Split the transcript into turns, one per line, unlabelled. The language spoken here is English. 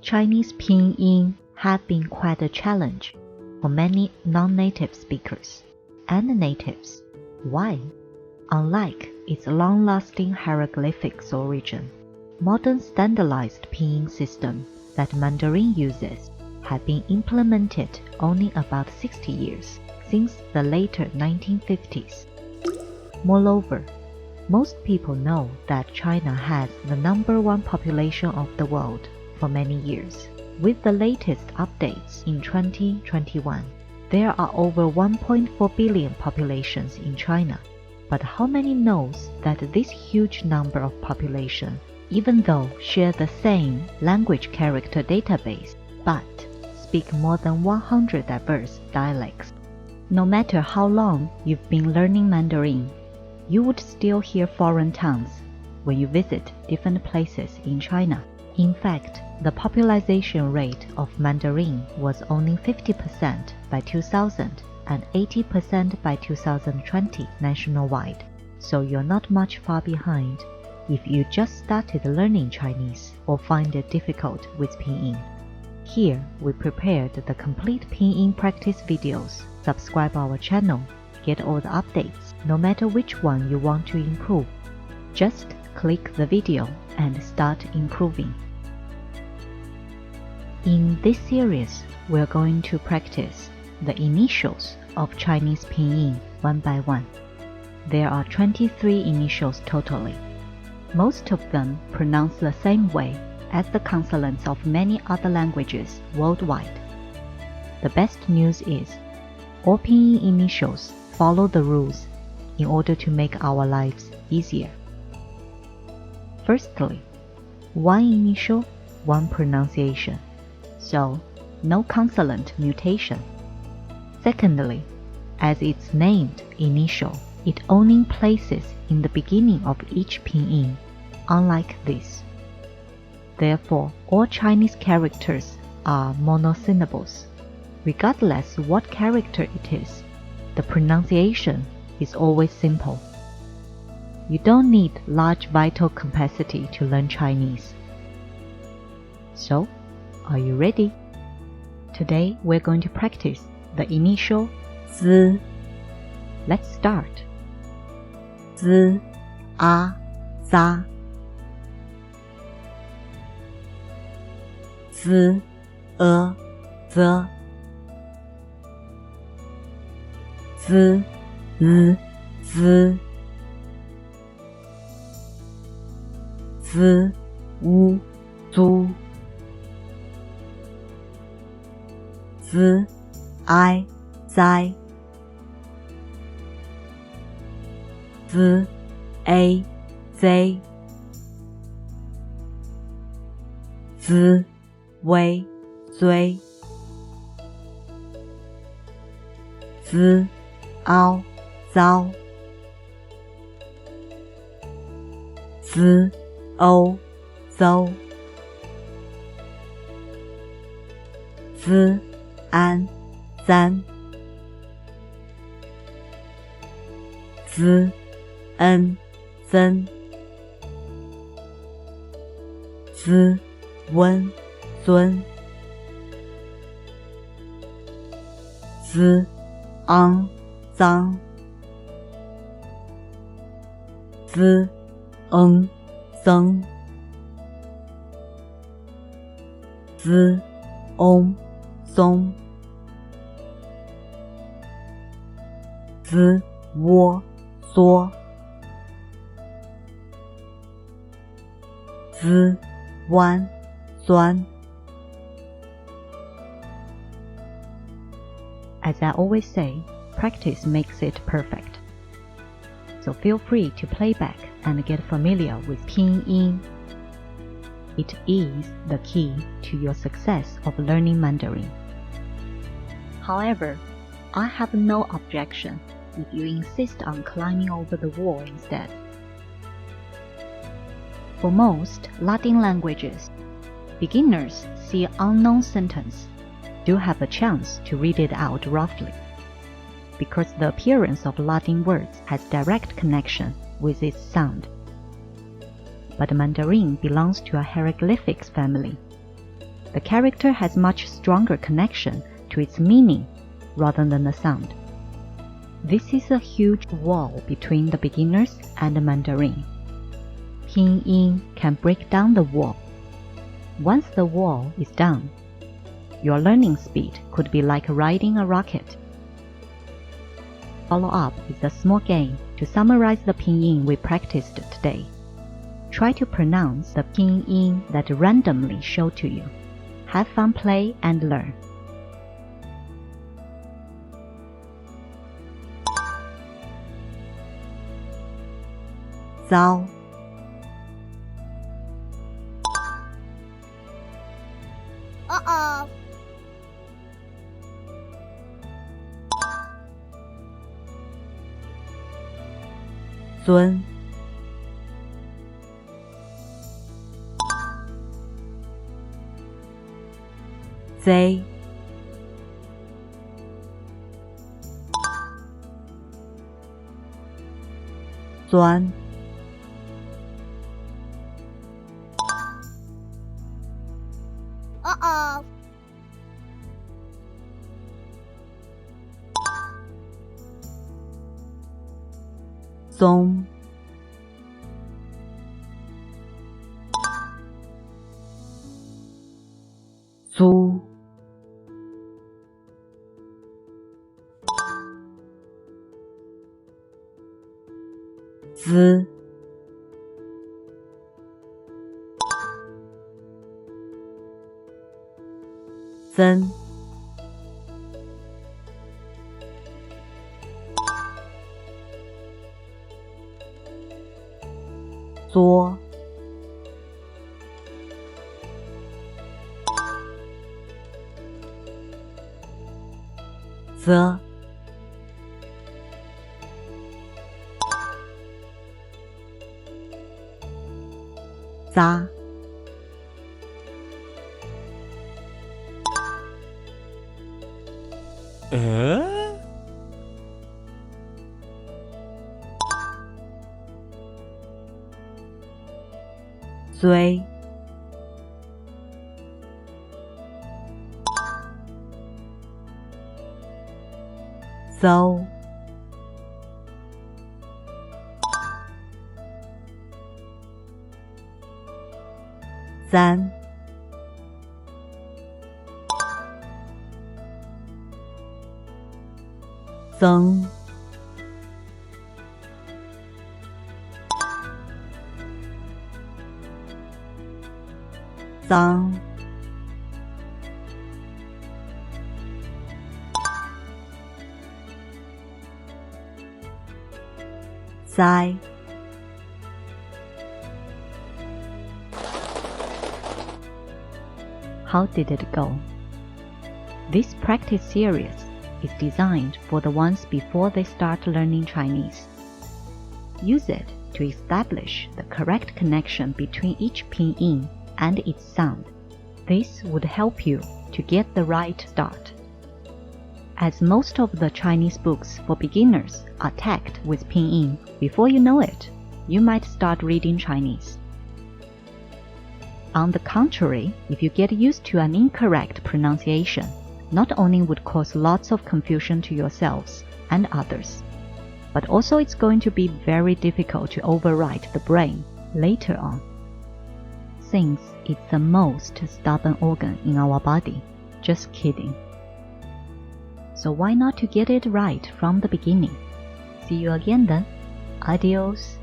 Chinese pinyin have been quite a challenge for many non-native speakers and natives. Why? Unlike its long-lasting hieroglyphics origin, modern standardized pinyin system that Mandarin uses have been implemented only about 60 years, since the later 1950s. Moreover, most people know that China has the #1 population of the world for many years. With the latest updates in 2021, there are over 1.4 billion populations in China. But how many knows that this huge number of population, even though share the same language character database, but speak more than 100 diverse dialects? No matter how long you've been learning Mandarin, you would still hear foreign tongues when you visit different places in China. In fact, the popularization rate of Mandarin was only 50% by 2000 and 80% by 2020 nationwide, so you're not much far behind if you just started learning Chinese or find it difficult with pinyin. Here, we prepared the complete pinyin practice videos. Subscribe our channel, get all the updates, no matter which one you want to improve. Just click the video and start improving. In this series, we're going to practice the initials of Chinese pinyin one by one. There are 23 initials totally. Most of them pronounce the same way as the consonants of many other languages worldwide. The best news is, all pinyin initials follow the rules in order to make our lives easier. Firstly, one initial, one pronunciation, so no consonant mutation. Secondly, as it's named initial, it only places in the beginning of each pinyin, unlike this. Therefore, all Chinese characters are monosyllables. Regardless what character it is, the pronunciation is always simple. You don't need large vital capacity to learn Chinese. So, are you ready? Today we're going to practice the initial Z. Let's start. Z, A, za. Z, the. Z, z. Z, zu. Z, zai. Z, zay. Z, zui. Z, zao. Z, zo. Z, zan. Z, zen. Z, zun. Z, zang. Z, zeng. Z, song. Z, so. Z, suan. As I always say, practice makes it perfect. So feel free to play back and get familiar with pinyin. It is the key to your success of learning Mandarin. However, I have no objection if you insist on climbing over the wall instead. For most Latin languages, beginners see an unknown sentence do have a chance to read it out roughly, because the appearance of Latin words has direct connection with its sound. But Mandarin belongs to a hieroglyphics family. the character has much stronger connection to its meaning rather than the sound. This is a huge wall between the beginners and the Mandarin. Pinyin can break down the wall. Once the wall is down, your learning speed could be like riding a rocket. Follow up with a small game to summarize the pinyin we practiced today. Try to pronounce the pinyin that randomly show to you. Have fun, play, and learn. 糟
Uh-oh.
尊 贼 钻
Uh-oh.
松 租 资 增 作 则 杂 虽 邹 簪 增 脏 栽 How did it go? This practice series is designed for the ones before they start learning Chinese. Use it to establish the correct connection between each pinyin and its sound. This would help you to get the right start. As most of the Chinese books for beginners are tagged with pinyin, before you know it, you might start reading Chinese. On the contrary, if you get used to an incorrect pronunciation, not only would cause lots of confusion to yourselves and others, but also it's going to be very difficult to override the brain later on, since it's the most stubborn organ in our body. Just kidding. So why not to get it right from the beginning? See you again then. Adios.